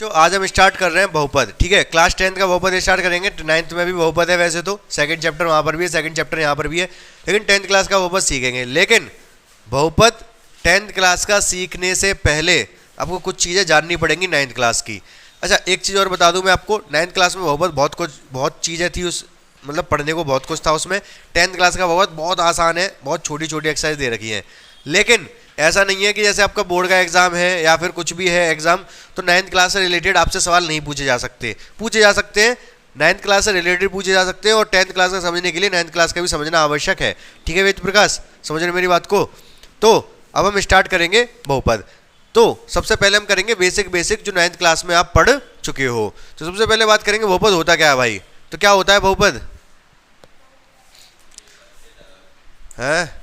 बच्चों आज हम स्टार्ट कर रहे हैं बहुपद। ठीक है, क्लास 10th का बहुपद स्टार्ट करेंगे। 9th में भी बहुपद है, वैसे तो सेकंड चैप्टर वहाँ पर भी है, सेकंड चैप्टर यहाँ पर भी है, लेकिन 10th क्लास का बहुपद सीखेंगे। लेकिन बहुपद 10th क्लास का सीखने से पहले आपको कुछ चीज़ें जाननी पड़ेंगी 9th क्लास की। अच्छा, एक चीज़ और बता दूं मैं आपको, 9th क्लास में बहुपद बहुत चीज़ें थी, उस मतलब पढ़ने को बहुत कुछ था उसमें। 10th क्लास का बहुपद बहुत आसान है, बहुत छोटी छोटी एक्सरसाइज दे रखी है। लेकिन ऐसा नहीं है कि जैसे आपका बोर्ड का एग्जाम है या फिर कुछ भी है एग्जाम, तो 9th क्लास से रिलेटेड आपसे सवाल नहीं पूछे जा सकते। पूछे जा सकते हैं, 9th क्लास से रिलेटेड पूछे जा सकते हैं, और 10th क्लास का समझने के लिए 9th क्लास का भी समझना आवश्यक है। ठीक है वेद प्रकाश, समझ रहे मेरी बात को? तो अब हम स्टार्ट करेंगे बहुपद। तो सबसे पहले हम करेंगे बेसिक जो 9th क्लास में आप पढ़ चुके हो। तो सबसे पहले बात करेंगे बहुपद होता क्या है भाई। तो क्या होता है बहुपद? है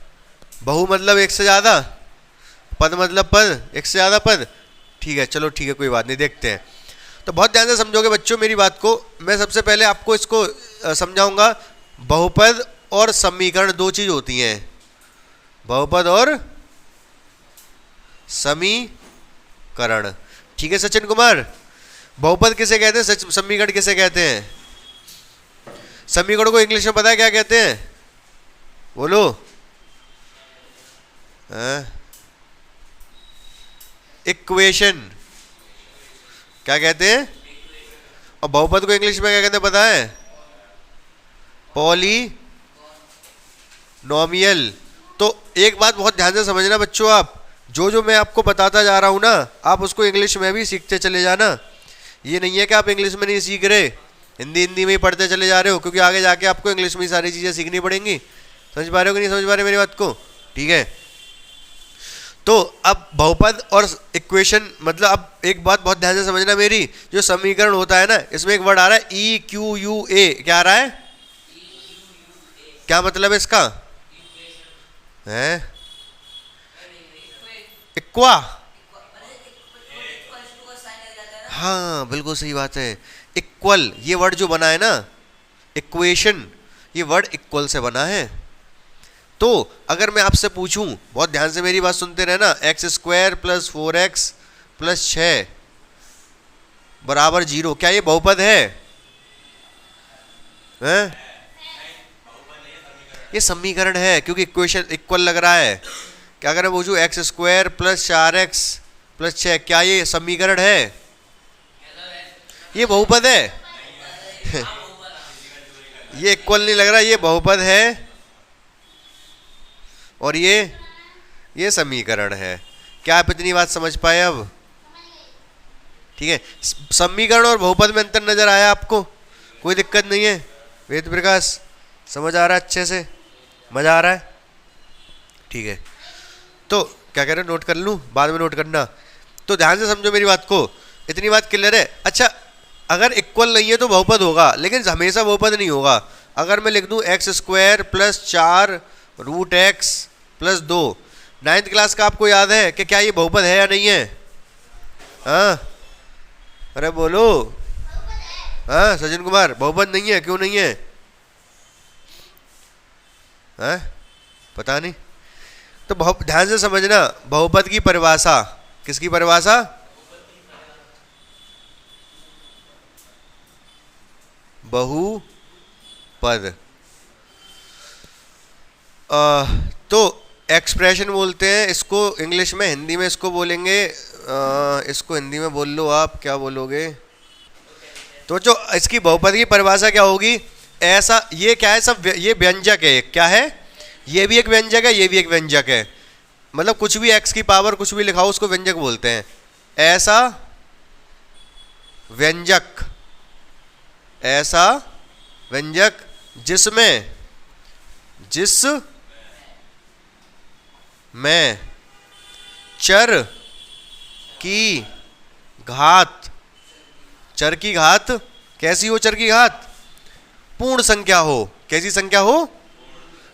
बहु मतलब एक से ज्यादा, पद मतलब पद, एक से ज्यादा पद। ठीक है, चलो ठीक है, कोई बात नहीं, देखते हैं। तो बहुत ध्यान से समझोगे बच्चों मेरी बात को। मैं सबसे पहले आपको इसको समझाऊंगा। बहुपद और समीकरण दो चीज होती हैं, बहुपद और समीकरण। ठीक है सचिन कुमार, बहुपद किसे कहते हैं, समीकरण किसे कहते हैं? समीकरण को इंग्लिश में पता है क्या कहते हैं? बोलो। इक्वेशन। क्या कहते हैं? और बहुपद को इंग्लिश में क्या कहते हैं पता है? पॉलीनोमियल। तो एक बात बहुत ध्यान से समझना बच्चों, आप जो मैं आपको बताता जा रहा हूं ना, आप उसको इंग्लिश में भी सीखते चले जाना। ये नहीं है कि आप इंग्लिश में नहीं सीख रहे, हिंदी में ही पढ़ते चले जा रहे हो, क्योंकि आगे जाके आपको इंग्लिश में ही सारी चीजें सीखनी पड़ेंगी। समझ पा रहे हो कि नहीं समझ पा रहे मेरी बात को? ठीक है, तो अब बहुपद और इक्वेशन मतलब, अब एक बात बहुत ध्यान से समझना मेरी, जो समीकरण होता है ना, इसमें एक वर्ड आ रहा है EQUA। क्या आ रहा है? क्या मतलब है इसका? है इक्वा। हाँ बिल्कुल सही बात है, इक्वल। ये वर्ड जो बना है ना, इक्वेशन, ये वर्ड इक्वल से बना है। तो अगर मैं आपसे पूछूं, बहुत ध्यान से मेरी बात सुनते रहना, x² + 4x + 6 = 0, क्या ये बहुपद है? ये समीकरण है, क्योंकि इक्वेशन इक्वल लग रहा है। क्या अगर मैं पूछूं x² + 4x + 6, क्या ये समीकरण है? ये बहुपद है? ये इक्वल नहीं लग रहा, ये बहुपद है, और ये समीकरण है। क्या आप इतनी बात समझ पाए अब? ठीक है, समीकरण और बहुपद में अंतर नजर आया आपको? कोई दिक्कत नहीं है? वेद प्रकाश समझ आ रहा है अच्छे से? मजा आ रहा है? ठीक है, तो क्या कह रहे हैं, नोट कर लूं, बाद में नोट करना। तो ध्यान से समझो मेरी बात को, इतनी बात क्लियर है? अच्छा, अगर इक्वल नहीं है तो बहुपद होगा, लेकिन हमेशा बहुपद नहीं होगा। अगर मैं लिख दूं x² + 4 √x + 2, 9th क्लास का आपको याद है कि क्या ये बहुपद है या नहीं है? हाँ, अरे बोलो। हाँ सचिन कुमार, बहुपद नहीं है, क्यों नहीं है? हाँ पता नहीं। तो बहुत ध्यान से समझना, बहुपद की परिभाषा, किसकी परिभाषा? बहुपद। तो एक्सप्रेशन बोलते हैं इसको इंग्लिश में, हिंदी में इसको बोलेंगे, इसको हिंदी में बोल लो आप, क्या बोलोगे? तो जो इसकी बहुपद की परिभाषा क्या होगी? ऐसा, ये क्या है, सब ये व्यंजक है। क्या है? ये भी एक व्यंजक है, ये भी एक व्यंजक है। मतलब कुछ भी x की पावर कुछ भी लिखाओ, उसको व्यंजक बोलते हैं। ऐसा व्यंजक, ऐसा व्यंजक जिसमें चर की घात, चर की घात कैसी हो? चर की घात पूर्ण संख्या हो। कैसी संख्या हो?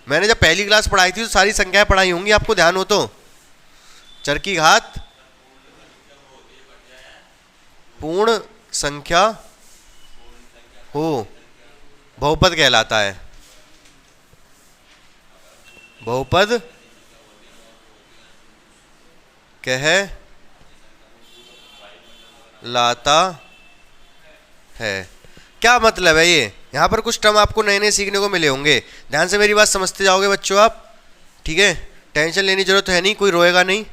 मैंने जब पहली क्लास पढ़ाई थी तो सारी संख्याएं पढ़ाई होंगी, आपको ध्यान हो तो। चर की घात पूर्ण संख्या हो, बहुपद कहलाता है। बहुपद लाता है। क्या मतलब है ये? यहाँ पर कुछ टर्म आपको नए नए सीखने को मिले होंगे, ध्यान से मेरी बात समझते जाओगे बच्चों आप, ठीक है? टेंशन लेने की जरूरत है नहीं, कोई रोएगा नहीं।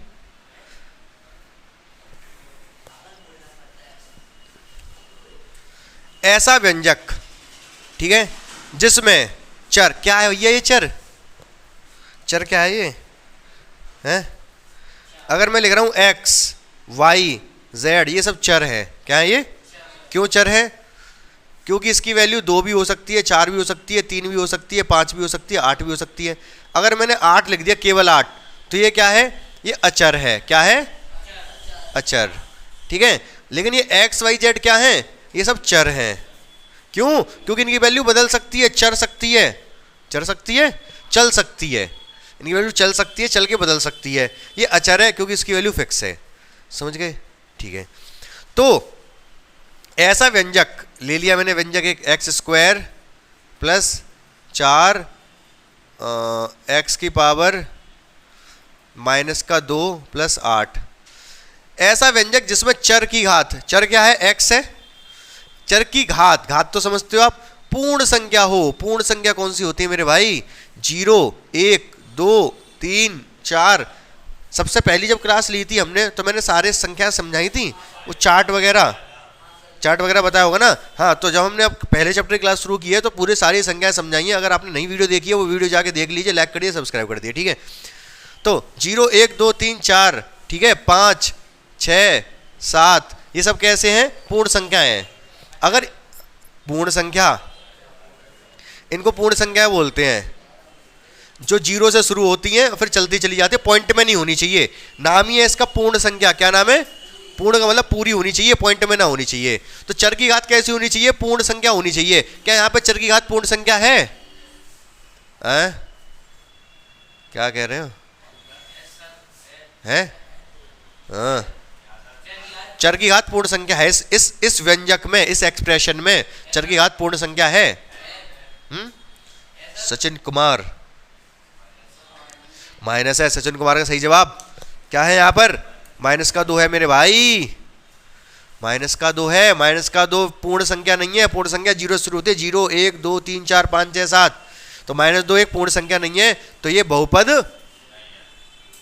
ऐसा व्यंजक, ठीक है, जिसमें चर, क्या है भैया ये चर? चर क्या है ये? है अगर मैं लिख रहा हूं x, y, z, ये सब चर है। क्या है ये? क्यों चर है? क्योंकि इसकी वैल्यू 2 भी हो सकती है, 4 भी हो सकती है, 3 भी हो सकती है, 5 भी हो सकती है, 8 भी हो सकती है। अगर मैंने 8 लिख दिया, केवल 8, तो ये क्या है? ये अचर है। क्या है? अचर, ठीक है। लेकिन ये x, y, z क्या है? ये सब चर हैं। क्यों? क्योंकि इनकी वैल्यू बदल सकती है, चर सकती है, चर सकती है, चल सकती है। इनकी वैल्यू चल सकती है, चल के बदल सकती है। ये अचर है क्योंकि इसकी वैल्यू फिक्स है। समझ गए? ठीक है। तो ऐसा व्यंजक ले लिया मैंने, व्यंजक एक एक्स स्क्वायर प्लस 4 एक्स की पावर -2 प्लस 8, ऐसा व्यंजक जिसमें चर की घात, चर क्या है? एक्स है। चर की घात, घात तो समझते हो आप, पूर्ण संख्या हो। पूर्ण संख्या कौन सी होती है मेरे भाई? 0, 1, 2, 3, 4। सबसे पहली जब क्लास ली थी हमने तो मैंने सारे संख्या समझाई थी, वो चार्ट वगैरह बताया होगा ना। हाँ, तो जब हमने अब पहले चैप्टर की क्लास शुरू की है तो पूरे सारी संख्याएं समझाई हैं। अगर आपने नई वीडियो देखी है वो वीडियो जाके देख लीजिए, लाइक करिए, सब्सक्राइब कर दिए, ठीक है। तो 0, 1, 2, 3, 4, ठीक है, 5, 6, 7, ये सब कैसे हैं? पूर्ण संख्याएं हैं। अगर पूर्ण संख्या, इनको पूर्ण संख्या बोलते हैं, जो 0 से शुरू होती हैं फिर चलती चली जाती है, पॉइंट में नहीं होनी चाहिए। नाम ही है इसका पूर्ण संख्या। क्या नाम है? पूर्ण का मतलब पूरी होनी चाहिए, पॉइंट में ना होनी चाहिए। तो चर की घात कैसी होनी चाहिए? पूर्ण संख्या होनी चाहिए। क्या यहाँ पे चर की घात पूर्ण संख्या है? क्या कह रहे हो? है? हाँ, चर की घात पूर्ण संख्या है। इस व्यंजक में, इस एक्सप्रेशन में चर की घात पूर्ण संख्या है। सचिन कुमार माइनस है। सचिन कुमार का सही जवाब क्या है? यहाँ पर -2 है मेरे भाई, -2 है। -2 पूर्ण संख्या नहीं है। पूर्ण संख्या 0 से शुरू होती है, 0, 1, 2, 3, 4, 5, 6, 7। तो -2 एक पूर्ण संख्या नहीं है, तो ये बहुपद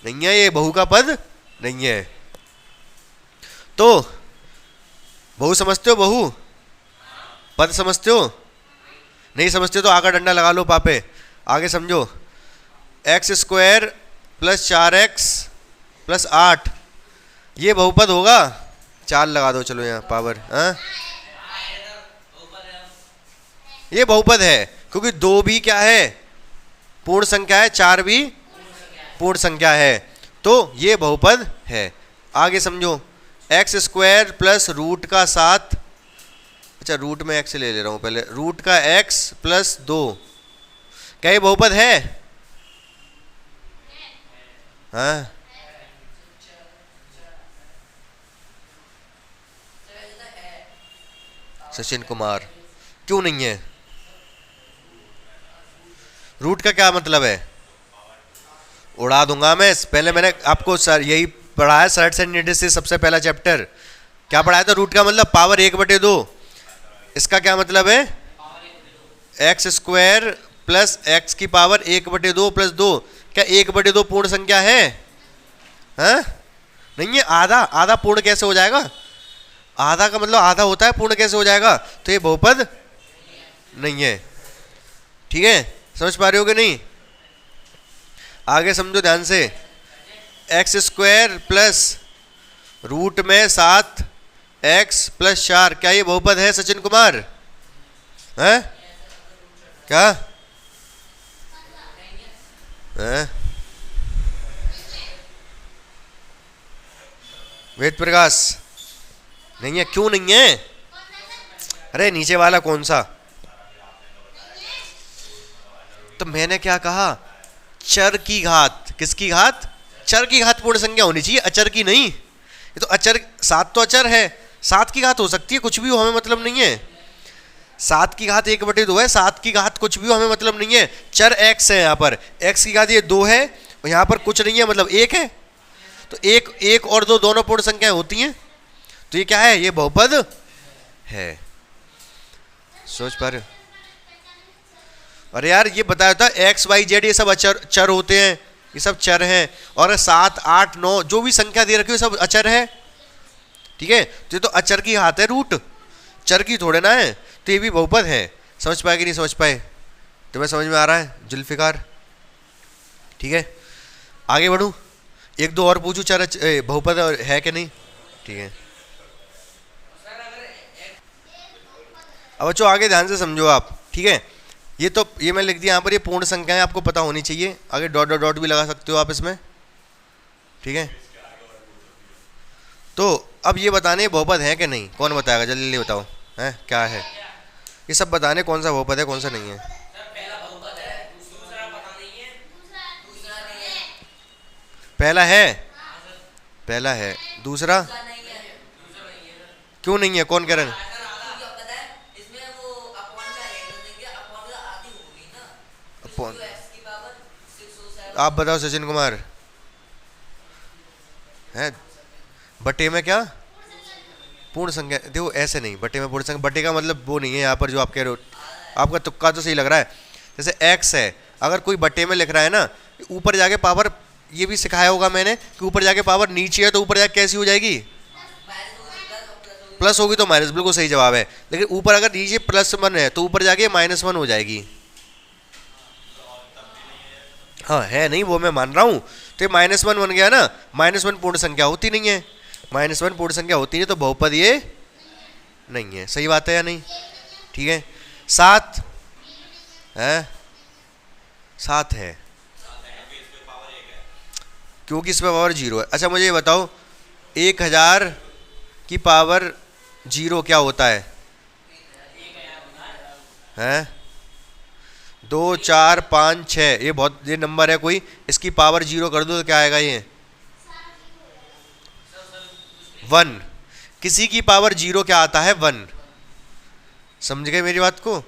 नहीं है, ये बहु का पद नहीं है। तो बहु समझते हो? बहु पद समझते हो? नहीं समझते तो आकर डंडा लगा लो पापे। आगे समझो, x square plus 4x plus 8, ये बहुपद होगा? 4 लगा दो, चलो यहाँ पावर। हाँ, ये बहुपद है क्योंकि 2 भी क्या है? पूर्ण संख्या है, 4 भी पूर्ण संख्या है, तो ये बहुपद है। आगे समझो, एक्स स्क्वायर प्लस रूट का 7, अच्छा रूट में एक्स ले रहा हूं पहले, रूट का x प्लस 2, क्या ये बहुपद है? हाँ, सचिन कुमार क्यों नहीं है? रूट का क्या मतलब है? उड़ा दूंगा मैं। पहले मैंने आपको सर यही पढ़ाया, सर्ट्स एंड इंडिसेस, सबसे पहला चैप्टर क्या पढ़ाया था? रूट का मतलब पावर 1/2। इसका क्या मतलब है? एक्स स्क्वायर प्लस एक्स की पावर 1/2 प्लस 2। क्या 1/2 पूर्ण संख्या है? हाँ? नहीं है। आधा, आधा पूर्ण कैसे हो जाएगा? आधा का मतलब आधा होता है, पूर्ण कैसे हो जाएगा? तो ये बहुपद नहीं है। ठीक है, समझ पा रहे हो कि नहीं? आगे समझो ध्यान से, एक्स स्क्वायर प्लस रूट में 7x प्लस 4, क्या ये बहुपद है सचिन कुमार? है क्या? है? वेद प्रकाश नहीं है। क्यों नहीं है? अरे नीचे वाला कौन सा? तो मैंने क्या कहा? चर की घात। किसकी घात? चर की घात पूर्ण संख्या होनी चाहिए, अचर की नहीं। ये तो अचर, 7 तो अचर है, 7 की घात हो सकती है, कुछ भी हो, हमें मतलब नहीं है। 7 की घात 1/2 है, 7 की घात कुछ भी हो, हमें मतलब नहीं है। चर x है, यहाँ पर x की घात ये 2 है और यहाँ पर कुछ नहीं है, मतलब 1 है। तो 1 और 2 दोनों पूर्ण संख्याएं होती हैं, तो ये क्या है, ये बहुपद है। सोच पा रहे हो? अरे यार ये बताया था एक्स वाई जेड ये सब अचर चर होते हैं, ये सब चर हैं। और 7 8 9 जो भी संख्या दे रखी है सब अचर है, ठीक है। तो ये तो अचर की हाथ है रूट, चर की थोड़े ना है। तो ये भी बहुपद है। समझ पाए कि नहीं समझ पाए? तुम्हें समझ में आ रहा है जुल्फिकार? ठीक है, आगे बढ़ूं, एक दो और पूछूं, चर बहुपद है कि नहीं? ठीक है, अब बच्चों आगे ध्यान से समझो आप, ठीक है। ये मैं लिख दिया यहाँ पर, ये पूर्ण संख्या है, आपको पता होनी चाहिए। आगे डॉट डॉट डॉट भी लगा सकते हो आप इसमें, ठीक है। तो अब ये बताने बहुपद है कि नहीं, कौन बताएगा? जल्दी जल्दी बताओ, है क्या है ये सब बताने, कौन सा बहुपद है कौन सा नहीं है। पहला है, पहला है, दूसरा क्यों नहीं है? कौन कह रहा है? आप बताओ सचिन कुमार, है बटे में क्या पूर्ण संख्या? देखो ऐसे नहीं, बटे में पूर्ण संख्या, बटे का मतलब वो नहीं है यहाँ पर जो आप कह रहे हो। आपका तुक्का तो सही लग रहा है। जैसे x है, अगर कोई बटे में लिख रहा है ना, ऊपर जाके पावर, ये भी सिखाया होगा मैंने कि ऊपर जाके पावर नीचे है तो ऊपर जाके कैसी हो जाएगी? प्लस होगी तो माइनस, बिल्कुल सही जवाब है। लेकिन ऊपर अगर नीचे +1 है तो ऊपर जाके -1 हो जाएगी। हाँ है नहीं, वो मैं मान रहा हूँ। तो ये -1 बन गया ना, -1 पूर्ण संख्या होती नहीं है, -1 पूर्ण संख्या होती नहीं, तो बहुपद ये नहीं है। सही बात है या नहीं? ठीक है। 7 है, 7 है क्योंकि इसमें पावर 0 है। अच्छा मुझे ये बताओ, 1000 की पावर 0 क्या होता है? 2 4 5 6, ये बहुत, ये नंबर है कोई, इसकी पावर 0 कर दो तो क्या आएगा? ये 1। किसी की पावर 0 क्या आता है? 1। समझ गए मेरी बात को?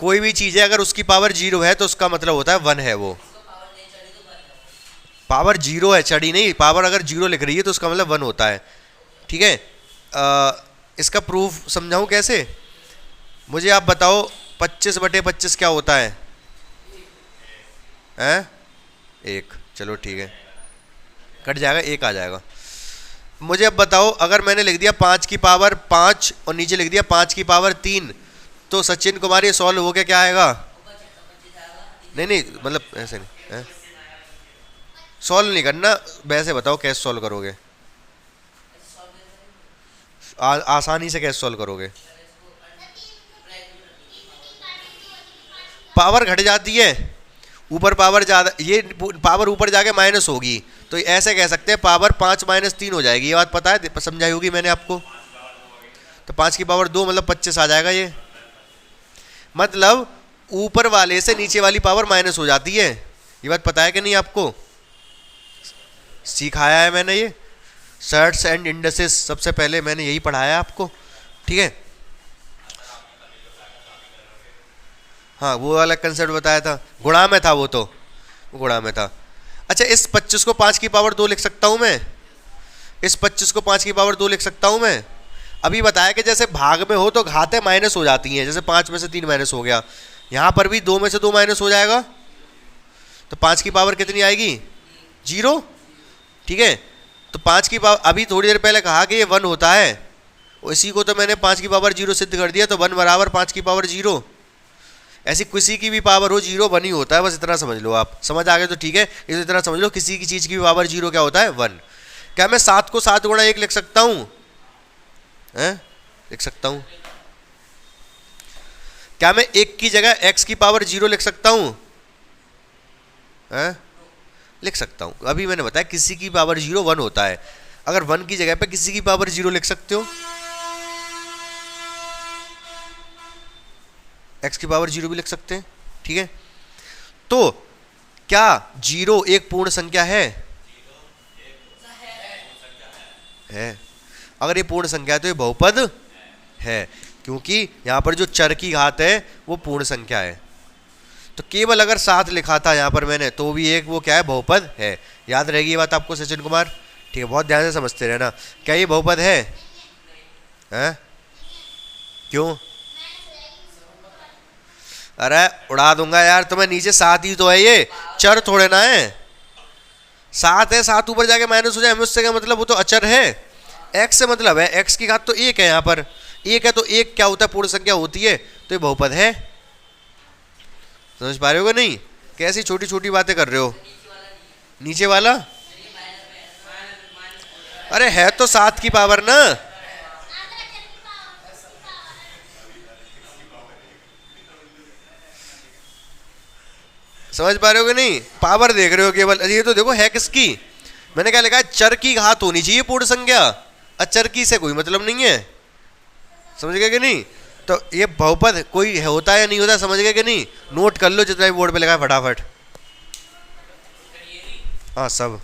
कोई भी चीज़ है अगर उसकी पावर 0 है तो उसका मतलब होता है 1 है वो। पावर 0 है, चढ़ी नहीं, पावर अगर 0 लिख रही है तो उसका मतलब 1 होता है, ठीक है। इसका प्रूफ समझाऊं कैसे? मुझे आप बताओ 25/25 क्या होता है? 1। चलो ठीक है, कट जाएगा, 1 आ जाएगा। मुझे अब बताओ, अगर मैंने लिख दिया 5 की पावर 5 और नीचे लिख दिया 5 की पावर 3, तो सचिन कुमार ये सॉल्व हो गया क्या आएगा? नहीं नहीं, मतलब ऐसे नहीं, सॉल्व नहीं करना, वैसे बताओ कैसे सॉल्व करोगे? आसानी से कैसे सॉल्व करोगे? पावर घट जाती है, ऊपर पावर ज़्यादा, ये पावर ऊपर जाके माइनस होगी, तो ऐसे कह सकते हैं पावर 5 - 3 हो जाएगी। ये बात पता है, समझाई होगी मैंने आपको। तो 5 की पावर 2 मतलब 25 आ जाएगा। ये मतलब ऊपर वाले से नीचे वाली पावर माइनस हो जाती है। ये बात पता है कि नहीं आपको? सिखाया है मैंने, ये सर्ट्स एंड इंडसेस सबसे पहले मैंने यही पढ़ाया आपको, ठीक है। हाँ वो वाला कंसेप्ट बताया था, गुणा में था वो, तो गुणा में था। अच्छा इस 25 को 5 की पावर 2 लिख सकता हूँ मैं, इस 25 को 5 की पावर 2 लिख सकता हूँ मैं। अभी बताया कि जैसे भाग में हो तो घातें माइनस हो जाती हैं, जैसे 5 में से 3 माइनस हो गया, यहाँ पर भी 2 में से 2 माइनस हो जाएगा, तो 5 की पावर कितनी आएगी? 0, ठीक है। तो 5 की पावर, अभी थोड़ी देर पहले कहा कि ये 1 होता है, इसी को तो मैंने 5 की पावर 0 सिद्ध कर दिया। तो 1 बराबर 5 की पावर 0। ऐसी किसी की भी पावर हो 0 1 ही होता है, बस इतना समझ लो आप। समझ आ गए तो ठीक है, इसे इतना समझ लो, किसी की चीज़ की भी पावर 0 क्या होता है? 1। क्या मैं 7 को 7 गुणा 1 लिख सकता हूँ? लिख सकता हूँ। क्या मैं 1 की जगह x की पावर 0 लिख सकता हूँ? लिख सकता हूँ। अभी मैंने बताया किसी की पावर 0 1 होता है, अगर 1 की जगह पे किसी की पावर 0 लिख सकते हो, x की पावर 0 भी लिख सकते हैं, ठीक है। तो क्या 0 एक पूर्ण संख्या है? है। अगर ये पूर्ण संख्या है तो ये बहुपद है, क्योंकि यहाँ पर जो चर की घात है वो पूर्ण संख्या है। तो केवल अगर 7 लिखा था यहाँ पर मैंने, तो भी एक वो क्या है? बहुपद है। याद रहेगी ये बात आपको सचिन कुमार? ठीक है, बहुत ध्यान से समझते रहना। क्या ये बहुपद है? हैं? क्यों? अरे उड़ा दूंगा यार तुम्हें, नीचे 7 ही तो है, ये चर थोड़े ना है। 7 है, 7 ऊपर जाके माइनस हो जाए हमें उससे क्या मतलब, वो तो अचर है। एक्स से मतलब है, एक्स की घात तो 1 है, यहाँ पर 1 है तो 1 क्या होता है, पूर्ण संख्या होती है, तो ये बहुपद है। समझ पा रहे हो कि नहीं? कैसी छोटी छोटी बातें कर रहे हो। नीचे वाला अरे है तो 7 की पावर ना। समझ पा रहे हो कि नहीं? पावर देख रहे हो केवल, ये तो देखो है किसकी। मैंने क्या लिखा है, चर की घात होनी चाहिए पूर्ण संख्या, अचर की से कोई मतलब नहीं है। समझ गए कि नहीं? तो ये बहुपद कोई होता है या नहीं होता, समझ गए कि नहीं? नोट कर लो जितना भी बोर्ड पे लिखा है फटाफट। हाँ सब।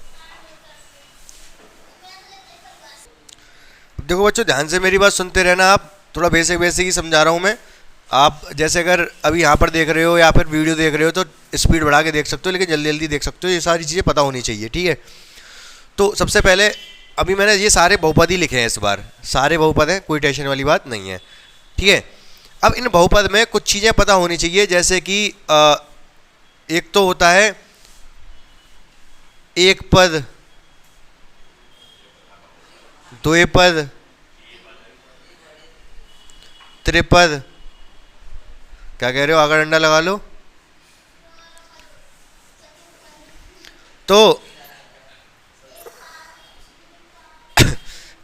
देखो बच्चों ध्यान से मेरी बात सुनते रहना आप, थोड़ा बेसिक बेसिक ही समझा रहा हूँ मैं। आप जैसे अगर अभी यहाँ पर देख रहे हो या फिर वीडियो देख रहे हो तो स्पीड बढ़ा के देख सकते हो, लेकिन जल्दी जल्दी देख सकते हो, ये सारी चीज़ें पता होनी चाहिए, ठीक है। तो सबसे पहले अभी मैंने ये सारे बहुपद ही लिखे हैं इस बार, सारे बहुपद हैं, कोई टेंशन वाली बात नहीं है, ठीक है। अब इन बहुपद में कुछ चीज़ें पता होनी चाहिए, जैसे कि एक तो होता है एक पद, द्विपद, त्रिपद। क्या कह रहे हो, आगे डंडा लगा लो। तो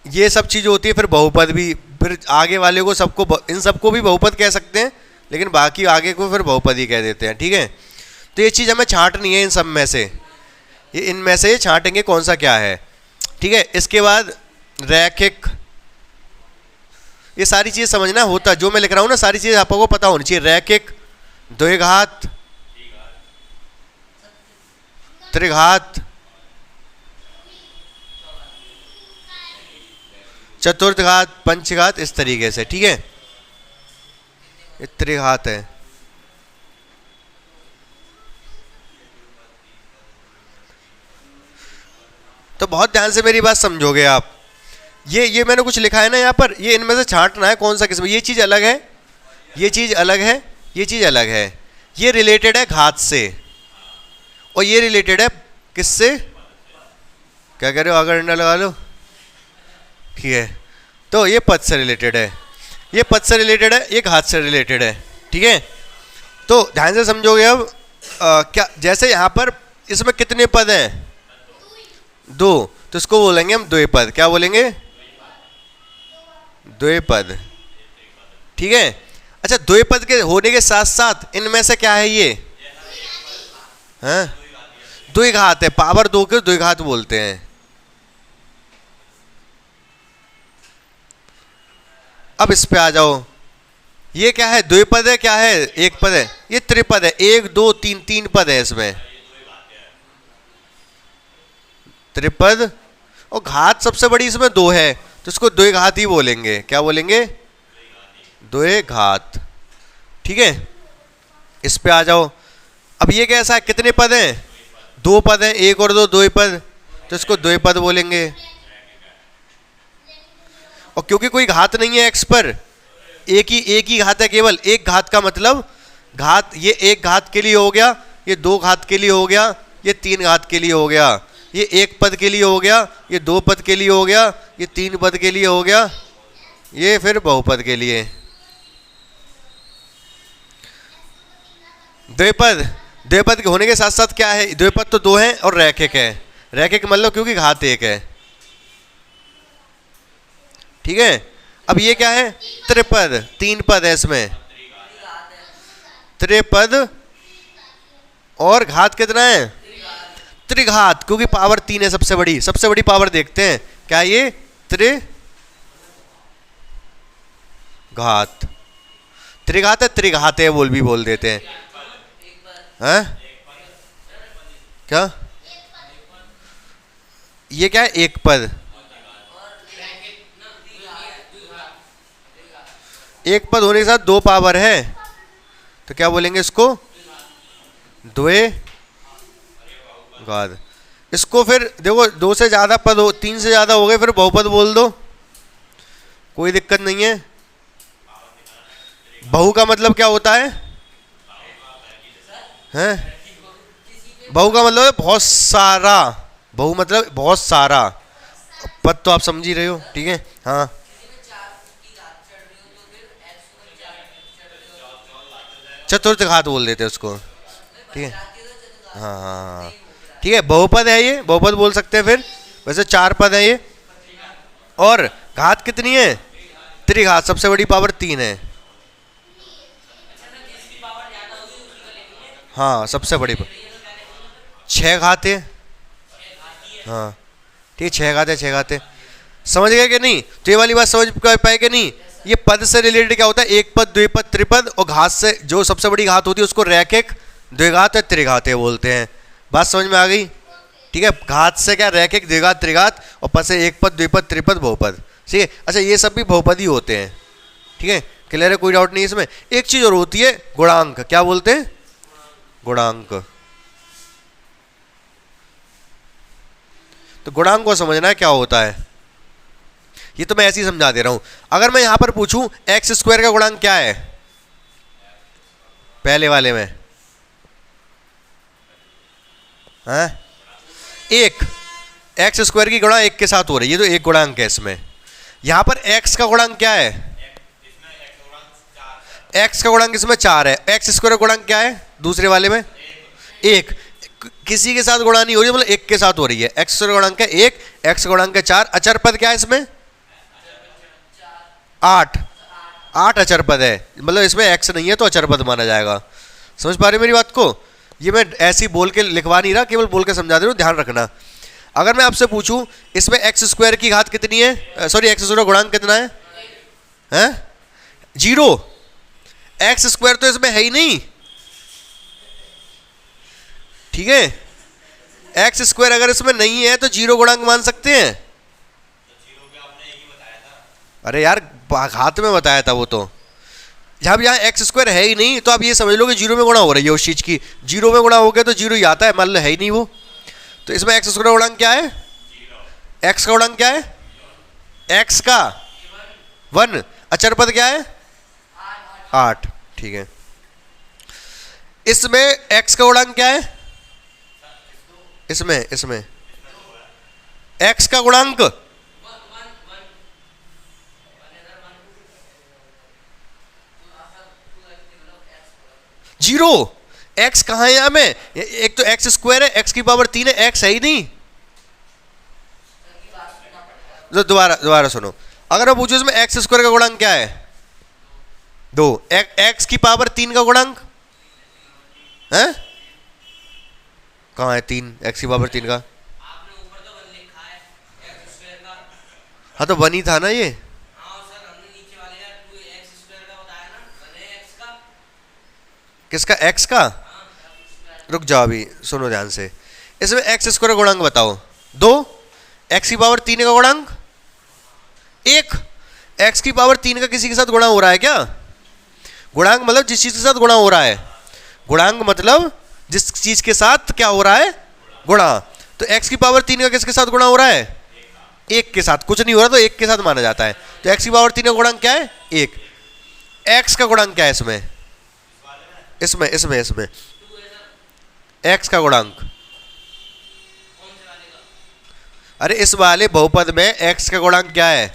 ये सब चीज़ होती है, फिर बहुपद भी, फिर आगे वाले को सबको इन सबको भी बहुपद कह सकते हैं, लेकिन बाकी आगे को फिर बहुपद ही कह देते हैं, ठीक है। तो ये चीज़ हमें छांटनी है इन सब में से, ये इनमें से छांटेंगे कौन सा क्या है, ठीक है। इसके बाद रैखिक, ये सारी चीज़ समझना होता, जो मैं लिख रहा हूँ ना सारी चीज़ आपको पता होनी चाहिए। रैखिक, द्विघात, त्रिघात, चतुर्थघात, पंचघात, इस तरीके से, ठीक है। ये त्रिघात है। तो बहुत ध्यान से मेरी बात समझोगे आप। ये मैंने कुछ लिखा है ना यहाँ पर, ये इनमें से छांटना है कौन सा किस्म। ये चीज़ अलग है, ये चीज़ अलग है, ये चीज़ अलग है। ये रिलेटेड है घात से और ये रिलेटेड है किससे, क्या कह रहे हो, आगे डंडा लगा लो, ठीक है। तो ये पद से रिलेटेड है, ये पद से रिलेटेड है, ये घात से रिलेटेड है, ठीक है। तो ध्यान से समझोगे अब। क्या जैसे यहाँ पर इसमें कितने पद हैं, 2, तो इसको बोलेंगे हम द्विपद। क्या बोलेंगे, द्विपद, ठीक है। अच्छा द्विपद के होने के साथ साथ इनमें से क्या है ये, हाँ द्विघात है, पावर 2 के द्विघात बोलते हैं। अब इस पे आ जाओ, ये क्या है, द्विपद है, क्या है, एक पद है। ये त्रिपद है, 1 2 3 3 पद है इसमें, त्रिपद। और घात सबसे बड़ी इसमें 2 है, तो इसको द्विघात ही बोलेंगे। क्या बोलेंगे, द्विघात, ठीक है। इस पे आ जाओ। अब ये कैसा है, कितने पद हैं, 2 पद हैं, 1 और 2 द्विपद, तो इसको द्विपद बोलेंगे। और क्योंकि कोई घात नहीं है एक्स पर, एक ही घात है, केवल एक घात का मतलब घात, ये 1 घात के लिए हो गया, ये 2 घात के लिए हो गया, ये 3 घात के लिए हो गया, ये 1 पद के लिए हो गया, ये 2 पद के लिए हो गया, ये 3 पद के लिए हो गया, ये फिर बहुपद के लिए। द्विपद, द्विपद होने के साथ साथ क्या है, द्विपद तो 2 है और रैखिक है। रैखिक मतलब क्योंकि घात 1 है, ठीक है। अब ये क्या है, त्रिपद, 3 पद है इसमें, त्रिपद और घात कितना है, त्रिघात, क्योंकि पावर 3 है सबसे बड़ी पावर देखते हैं, क्या ये त्रिघात, त्रिघात है, त्रिघात है बोल भी बोल देते हैं, हैं क्या, ये क्या है, 1 पद, 1 पद होने के साथ 2 पावर है, तो क्या बोलेंगे इसको, द्विघात। इसको फिर देखो 2 से ज्यादा पद हो, 3 से ज्यादा हो गए, फिर बहुपद बोल दो। कोई दिक्कत नहीं है। बहु का मतलब क्या होता है? हैं? बहु का मतलब है बहुत सारा। बहु मतलब बहुत सारा। पद तो आप समझ ही रहे हो, ठीक है। हाँ, चतुर्थ घात बोल देते हैं उसको, ठीक है। हाँ हाँ हाँ, ठीक है, बहुपद है ये, बहुपद बोल सकते हैं फिर। वैसे चार पद है ये। और घात कितनी है? त्रिघात, सबसे बड़ी पावर 3 है। हाँ, सबसे बड़ी 6 घात है। हाँ, ठीक है, 6 घात है, 6 घात है। समझ गए कि नहीं? तो ये वाली बात समझ पाए कि नहीं? ये पद से रिलेटेड क्या होता है? एक पद, द्विपद, त्रिपद, और घात से जो सबसे बड़ी घात होती है उसको रैखिक, द्विघात या त्रिघात बोलते हैं। बात समझ में आ गई? ठीक है, घात से क्या? रैखिक, द्विघात, त्रिघात, और पद से एक पद, द्विपद, त्रिपद, बहुपद। ठीक है, अच्छा ये सब भी बहुपद ही होते हैं, ठीक है। क्लियर है? कोई डाउट नहीं इसमें। एक चीज और होती है, गुणांक। क्या बोलते हैं? गुणांक। तो गुणांक को समझना है क्या होता है। ये तो मैं ऐसे ही समझा दे रहा हूं। अगर मैं यहां पर पूछूं एक्स स्क्वायर का गुणांक क्या है, पहले वाले में, हाँ? एक। एक्स स्क्वायर की गुणा एक के साथ हो रही है, तो एक गुणांक है इसमें। यहां पर एक्स का गुणांक क्या है? एक्स का गुणांक इसमें 4 है। एक्स स्क्वायर का गुणांक क्या है दूसरे वाले में? एक। किसी के साथ गुणा नहीं हो रही, मतलब एक के साथ हो रही है। एक्स स्क्वायर गुणांक है 1, एक्स गुणांक है 4। अचर पद क्या है इसमें? 8। 8 अचर पद है, मतलब इसमें एक्स नहीं है तो अचर पद माना जाएगा। समझ पा रहे मेरी बात को? ये मैं ऐसे ही बोल के लिखवा नहीं रहा, केवल बोल के समझा दे रहा हूं, ध्यान रखना। अगर मैं आपसे पूछूं इसमें एक्स स्क्वायर की घात कितनी है, सॉरी एक्स स्क्वायर गुणांक कितना है? हैं? 0। एक्स स्क्वायर तो इसमें है ही नहीं, ठीक है। एक्स स्क्वायर अगर इसमें नहीं है तो 0 गुणांक मान सकते हैं। अरे यार, घात में बताया था वो तो। जब यहाँ एक्स स्क्वायर है ही नहीं तो आप ये समझ लो कि 0 में गुणा हो रही है उस चीज की। 0 में गुणा हो गया तो 0 ही आता है, मान लो है ही नहीं वो। तो इसमें एक्स स्क्वायर गुणांक क्या है? एक्स का गुणांक क्या है? एक्स का 1। अचर पद क्या है? 8। ठीक है, इसमें एक्स का गुणांक क्या है? इसमें एक्स का गुणांक 0। एक्स कहाँ है यहाँ में? एक तो एक्स स्क्वायर है, एक्स की पावर 3 है, एक्स है ही नहीं। तो दोबारा सुनो। अगर मैं पूछूं इसमें एक्स स्क्वायर का गुणांक क्या है? 2। एक्स की पावर 3 का गुणांक है? कहाँ है 3? एक्स की पावर 3 का? हाँ तो 1 ही था ना ये। किसका? एक्स का? रुक जाओ, अभी सुनो ध्यान से। इसमें एक्स स्क्वायर का गुणांक बताओ। 2। एक्स की पावर 3 का गुणांक 1। एक्स की पावर 3 का किसी के साथ गुणा हो रहा है क्या? गुणांक मतलब जिस चीज के साथ गुणा हो रहा है। गुणांक मतलब जिस चीज के साथ क्या हो रहा है? गुणा। तो एक्स की पावर 3 का किसके साथ गुणा हो रहा है? 1 के साथ। कुछ नहीं हो रहा तो 1 के साथ माना जाता है। तो एक्स की पावर 3 का गुणांक क्या है? 1। एक्स का गुणांक क्या है इसमें? इसमें एक्स का गुणांक। अरे इस वाले बहुपद में एक्स का गुणांक क्या है?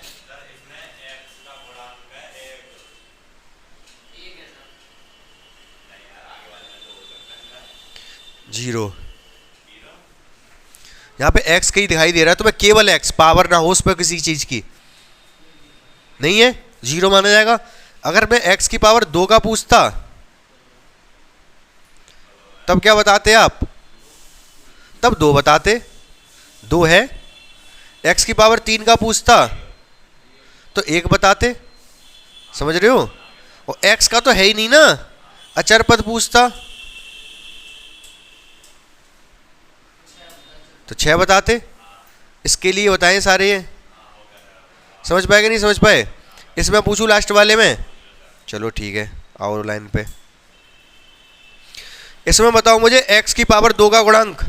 जीरो। यहां पे एक्स कहीं दिखाई दे रहा है, तो मैं केवल एक्स, पावर ना हो उस पर किसी चीज की नहीं है, 0 माना जाएगा। अगर मैं एक्स की पावर 2 का पूछता तब क्या बताते आप? तब 2 बताते, 2 है। एक्स की पावर 3 का पूछता तो 1 बताते। समझ रहे हो? और एक्स का तो है ही नहीं ना, अचर पद पूछता तो 6 बताते। इसके लिए बताएं सारे ये। समझ पाए कि नहीं समझ पाए? इसमें पूछूं लास्ट वाले में? चलो ठीक है, आओ लाइन पे। इसमें बताओ मुझे एक्स की पावर 2 का गुणांक।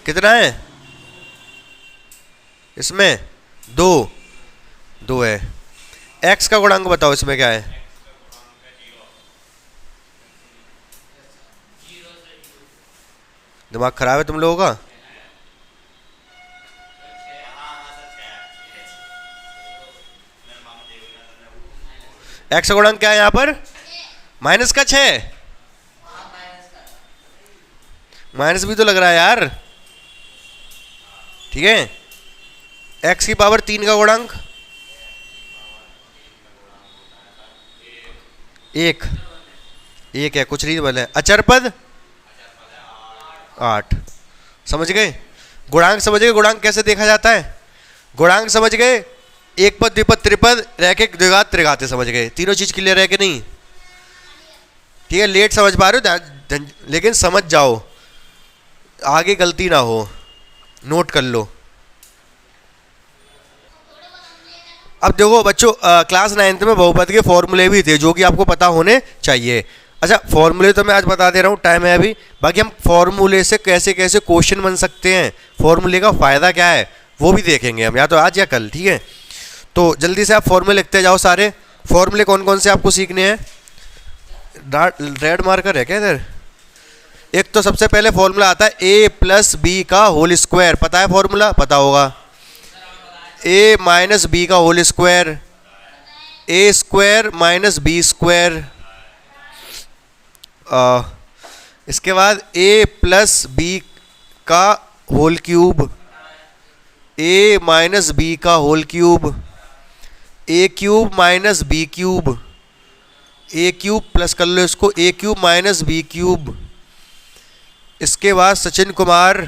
कितना है इसमें? 2, 2 है। x का गुणांक बताओ इसमें क्या है? दिमाग खराब है तुम लोगों का? x का गुणांक क्या है यहाँ पर? माइनस का 6। माइनस भी तो लग रहा है यार। ठीक है, x की पावर 3 का गुणांक 1 है, कुछ नहीं बोले। अचर पद 8। समझ गए? गुणांक समझ गए? गुणांक कैसे देखा जाता है? गुणांक समझ गए? एक पद, द्विपद, त्रिपद, रैखिक, द्विघात, त्रिघात समझ गए? तीनों चीज क्लियर है कि नहीं? ठीक है, लेट समझ पा रहे हो लेकिन समझ जाओ, आगे गलती ना हो, नोट कर लो। अब देखो बच्चों, क्लास 9th में बहुपद के फॉर्मूले भी थे जो कि आपको पता होने चाहिए। अच्छा, फॉर्मूले तो मैं आज बता दे रहा हूँ, टाइम है अभी। बाकी हम फॉर्मूले से कैसे कैसे क्वेश्चन बन सकते हैं, फॉर्मूले का फ़ायदा क्या है, वो भी देखेंगे हम, या तो आज या कल। ठीक है, तो जल्दी से आप फॉर्मूले लिखते जाओ सारे। फॉर्मूले कौन कौन से आपको सीखने हैं? रेड मार्कर है क्या इधर? एक तो सबसे पहले फॉर्मूला आता है a प्लस बी का होल स्क्वायर। पता है फॉर्मूला? पता होगा। a माइनस बी का whole square, a square minus B square. इसके बाद a प्लस बी का whole cube, a minus B का whole cube, a cube minus B cube, a cube plus कर लो इसको, a cube minus B cube. इसके बाद Sachin Kumar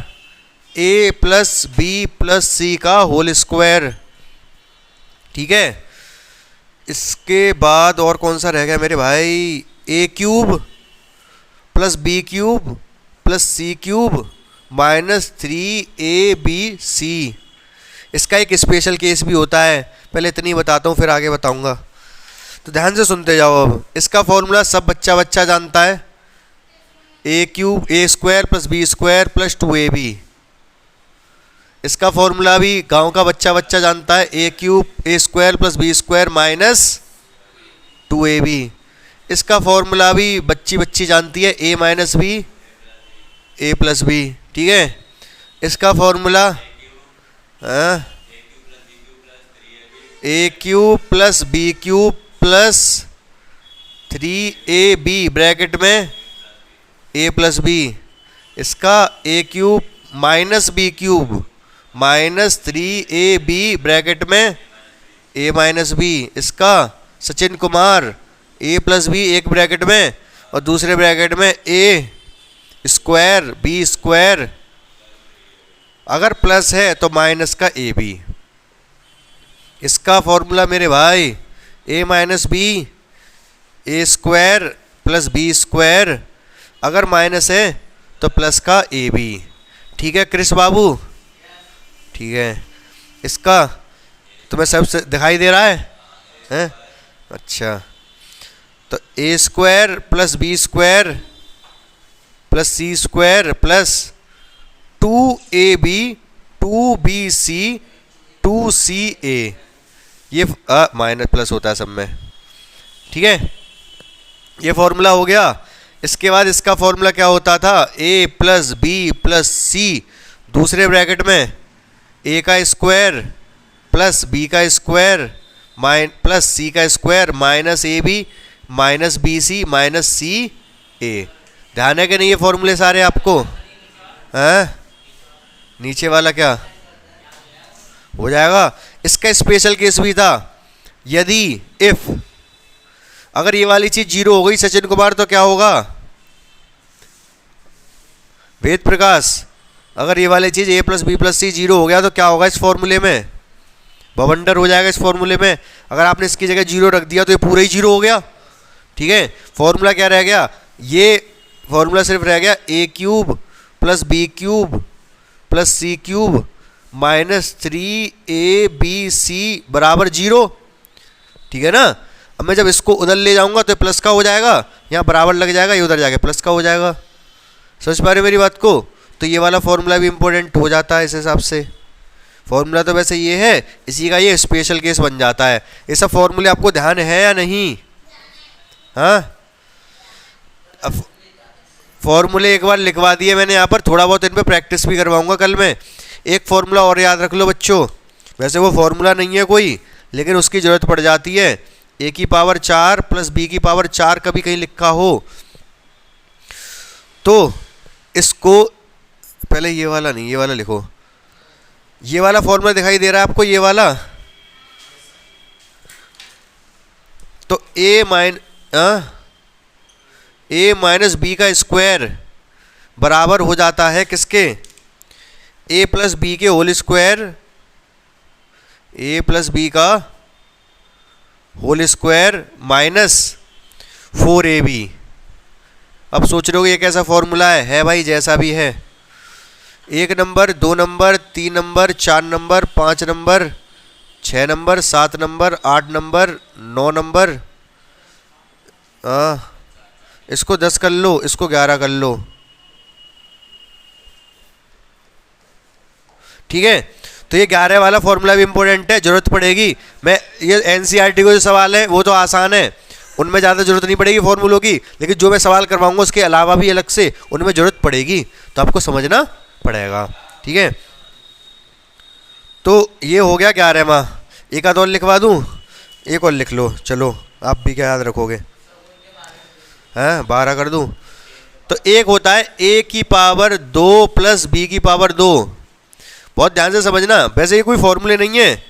a plus B plus C का होल स्क्वायर। ठीक है, इसके बाद और कौन सा रह गया मेरे भाई? a cube plus B cube plus C cube minus 3ab। इसका एक स्पेशल केस भी होता है, पहले इतनी बताता हूँ फिर आगे बताऊंगा, तो ध्यान से सुनते जाओ। अब इसका फॉर्मूला सब बच्चा जानता है, a cube a square plus B square plus 2ab। इसका फॉर्मूला भी गांव का बच्चा जानता है, a cube a square plus B square minus 2ab। इसका फॉर्मूला भी बच्ची जानती है, a minus B a plus B. ठीक है, इसका formula a cube plus B cube plus 3ab bracket में a प्लस बी। इसका a cube minus B cube minus 3ab bracket में a माइनस बी। इसका Sachin Kumar a plus B एक bracket में और दूसरे ब्रैकेट में a स्क्वायर बी स्क्वायर, अगर प्लस है तो माइनस का ab। इसका फॉर्मूला मेरे भाई a minus B a square plus B square, अगर माइनस है तो प्लस का ab। ठीक है कृष बाबू? ठीक है, इसका तुम्हें सब दिखाई दे रहा है, हैं? अच्छा, तो a square plus B square plus C square plus 2ab 2bc 2ca, ये माइनस प्लस होता है सब में। ठीक है, ये फॉर्मूला हो गया। इसके बाद इसका फॉर्मूला क्या होता था? a plus B plus C दूसरे ब्रैकेट में a का स्क्वायर प्लस b का स्क्वायर प्लस c का square minus ab minus B C minus C A. ध्यान है कि नहीं ये फॉर्मूले सारे आपको? हैं? नीचे वाला क्या हो जाएगा? इसका स्पेशल केस भी था, यदि इफ अगर ये वाली चीज जीरो हो गई सचिन कुमार तो क्या होगा? वेद प्रकाश, अगर ये वाली चीज a plus B plus C zero हो गया तो क्या होगा इस फॉर्मूले में? बवंडर हो जाएगा इस फॉर्मूले में। अगर आपने इसकी जगह जीरो रख दिया तो ये पूरा ही जीरो हो गया। ठीक है, फॉर्मूला क्या रह गया? ये फॉर्मूला सिर्फ रह गया a cube plus B cube plus C cube minus 3abc बराबर जीरो। ठीक है ना? अब मैं जब इसको उधर ले जाऊंगा तो प्लस का हो जाएगा, यहाँ बराबर लग जाएगा, ये उधर जाके प्लस का हो जाएगा। समझ पा रहे मेरी बात को? तो ये वाला फॉर्मूला भी इम्पोर्टेंट हो जाता है इस हिसाब से। फॉर्मूला तो वैसे ये है, इसी का ये स्पेशल केस बन जाता है। ये सब फॉर्मूले आपको ध्यान है या नहीं? हाँ, अब फॉर्मूले एक बार लिखवा दिए मैंने यहाँ पर, थोड़ा बहुत इन पे प्रैक्टिस भी करवाऊंगा कल मैं। एक फॉर्मूला और याद रख लो बच्चों, वैसे वो फॉर्मूला नहीं है कोई, लेकिन उसकी ज़रूरत पड़ जाती है। a की पावर 4 प्लस b की पावर 4 कभी कहीं लिखा हो तो इसको, पहले ये वाला नहीं, ये वाला लिखो। ये वाला फॉर्मूला दिखाई दे रहा है आपको, ये वाला, तो a माइनस बी का स्क्वायर बराबर हो जाता है किसके? a प्लस बी के whole square, a plus B का होल स्क्वायर माइनस 4ab। अब सोच रहे हो ये कैसा फॉर्मूला है भाई, जैसा भी है। 1 number, 2 number, 3 number, 4 number, 5 number, 6 number, 7 number, 8 number, 9 number, इसको 10 कर लो, इसको 11 कर लो, ठीक है। तो ये 11 वाला फॉर्मूला भी इंपॉर्टेंट है, जरूरत पड़ेगी। मैं ये एनसीईआरटी को जो सवाल है वो तो आसान है, उनमें ज़्यादा जरूरत नहीं पड़ेगी फॉर्मूलों की, लेकिन जो मैं सवाल करवाऊंगा उसके अलावा भी अलग से उनमें जरूरत पड़ेगी, तो आपको समझना पड़ेगा, ठीक है। तो ये हो गया 11वां। एक आध और लिखवा दूँ? एक और लिख लो, चलो आप भी क्या याद रखोगे? हैं, 12 कर दूँ? तो एक होता है a की पावर 2 प्लस b की पावर 2। बहुत ध्यान से समझना, वैसे ये कोई फॉर्मूले नहीं है,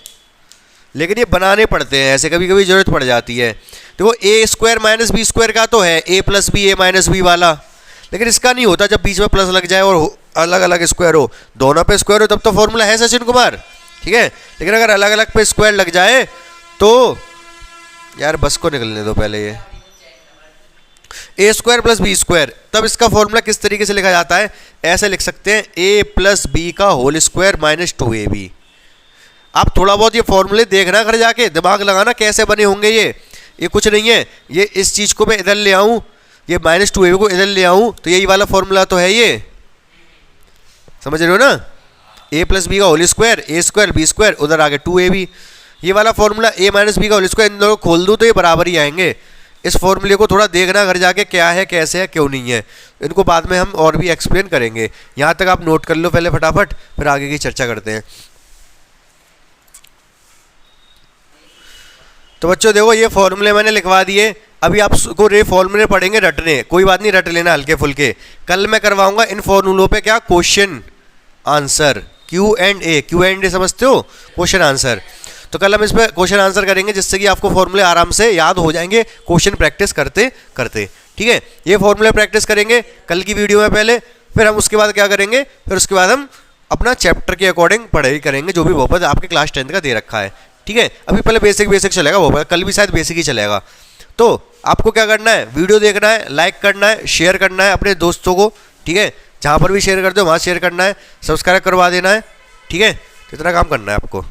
लेकिन ये बनाने पड़ते हैं, ऐसे कभी कभी जरूरत पड़ जाती है। देखो a square minus B square का तो है a plus B a minus B वाला, लेकिन इसका नहीं होता जब बीच में प्लस लग जाए और अलग अलग स्क्वायर हो, दोनों पे स्क्वायर हो तब तो फॉर्मूला है सचिन कुमार, ठीक है। लेकिन अगर अलग अलग पे स्क्वायर लग जाए तो यार बस को निकलने दो पहले। ये a square plus B square, तब इसका फॉर्मूला किस तरीके से लिखा जाता है? ऐसे लिख सकते हैं a प्लस बी का होल स्क्वायर माइनस 2ab। आप थोड़ा बहुत ये फॉर्मूले देखना, घर जाके दिमाग लगाना कैसे बने होंगे ये कुछ नहीं है। ये इस चीज़ को मैं इधर ले आऊँ, ये माइनस 2ab को इधर ले आऊँ, तो यही वाला फॉर्मूला तो है ये, समझ रहे हो ना? a प्लस बी का whole square, a square B square, उधर आगे 2ab। ये वाला फॉर्मूला a माइनस बी का होल स्क्वायर, इन दोनों को खोल दूँ तो ये बराबर ही आएंगे। इस फॉर्मूले को थोड़ा देखना घर जाके, क्या है कैसे है क्यों नहीं है, इनको बाद में हम और भी एक्सप्लेन करेंगे। यहाँ तक आप नोट कर लो पहले फटाफट, फिर आगे की चर्चा करते हैं। तो बच्चों देखो ये फॉर्मूले मैंने लिखवा दिए, अभी आपको ये फॉर्मूले पढ़ेंगे रटने, कोई बात नहीं रट लेना हल्के फुल्के। कल मैं करवाऊंगा इन फॉर्मूलों पे क्या, क्वेश्चन आंसर, Q&A समझते हो, क्वेश्चन आंसर। तो कल हम इस पर क्वेश्चन आंसर करेंगे, जिससे कि आपको फॉर्मूले आराम से याद हो जाएंगे क्वेश्चन प्रैक्टिस करते करते, ठीक है। ये फॉर्मूले प्रैक्टिस करेंगे कल की वीडियो में पहले, फिर हम उसके बाद क्या करेंगे, फिर उसके बाद हम अपना चैप्टर के अकॉर्डिंग पढ़ाई करेंगे, जो भी बहुपद आपके क्लास 10th का दे रखा है, ठीक है। अभी पहले बेसिक चलेगा बहुपद, कल भी शायद बेसिक ही चलेगा। तो आपको क्या करना है, वीडियो देखना है, लाइक करना है, शेयर करना है अपने दोस्तों को, ठीक है। जहाँ पर भी शेयर करते हो वहाँ शेयर करना है, सब्सक्राइब करवा देना है, ठीक है। इतना काम करना है आपको।